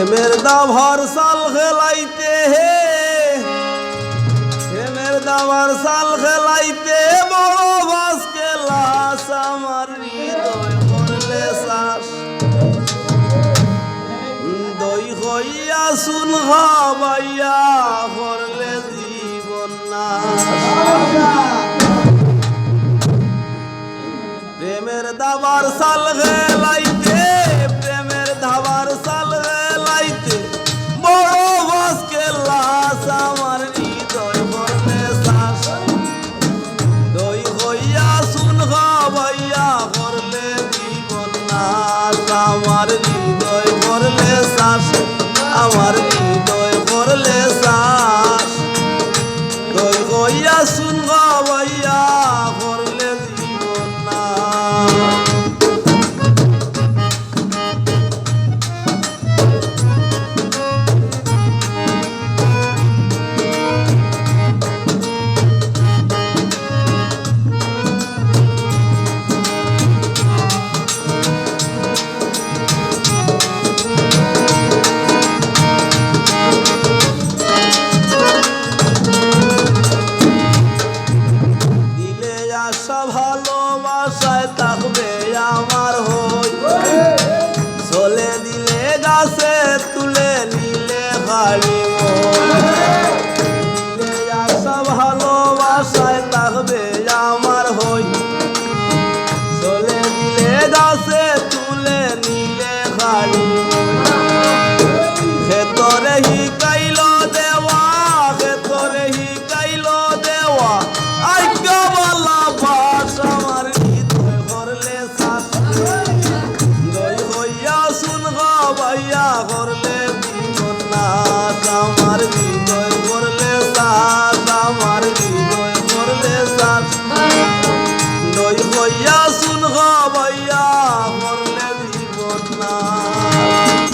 প্রেমের দাভার সাল খেলাইতে হে প্রেমের দাভার সাল খেলাইতে বড় বাস কেলাস আমার হৃদয় করলে শ্বাস দই হইয়া শুন ভাইয়া করলে জীবন নাশ প্রেমের দাবার সাল খেলাইতে প্রেমের দাবার সাল খেলাইতে বড় বাস কেলাস আমার হৃদয় করলে শ্বাস দই হইয়া শুন ভাইয়া করলে জীবন নাশ আমার হৃদয় করলে শ্বাস আমার হৃদয় করলে শ্বাস দই হইয়া শুন ভাইয়া করলে জীবন নাশ ভালোবাসায় থাকবে আমার হই চলে দিলে গাছে তুলে নিলে খালি দিলে আশা ভালোবাসায় থাকবে আমার হই চলে দিলে গাছে তুলে নিলে খালি খেতরে হিকাইল দেওয়া খেতরে হিকাইল দেওয়া আজ্ঞা বলা বাস আমার হৃদয় করলে শ্বাস দই হইয়া শুন ভাইয়া করলে জীবন নাশ আমার হৃদয় করলে শ্বাস আমার হৃদয় করলে শ্বাস দই হইয়া শুন ভাইয়া করলে জীবন নাশ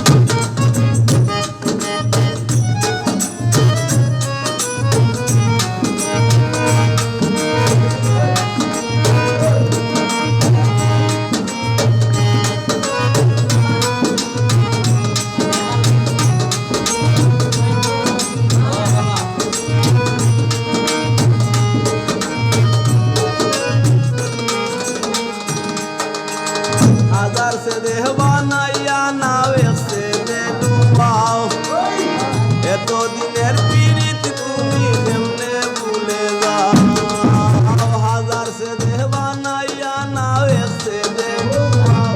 हजार से देह बनाइया नावे से दे डुबाओ এত দিনের পীড়িত তুমি কেমনে ভুলে যাও হাজার সে দেহ বানাইয়া নাवे से दे डुबाओ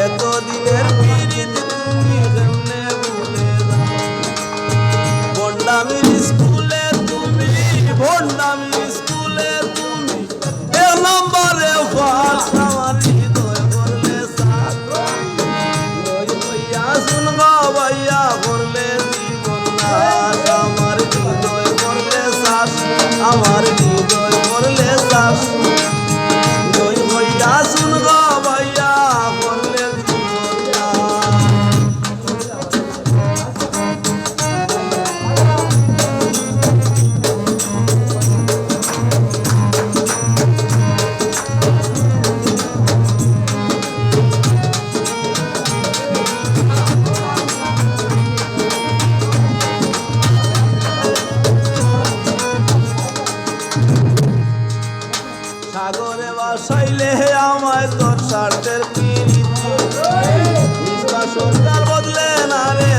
এত দিনের পীড়িত তুমি কেমনে ভুলে যাও ভন্ডামির স্কুলে তুমি ভন্ডামির স্কুলে তুমি এক নম্বরে পাস আমার ভাইয়া করলে জীবন নাশ আমার হৃদয় করলে শ্বাস আমার হৃদয় করলে শ্বাস দই হইয়া শুন ভাইয়া করলে জীবন সাগরে বাসাইলে আমায় তোর স্বার্থের পিড়িতে সরকার বদলে না রে।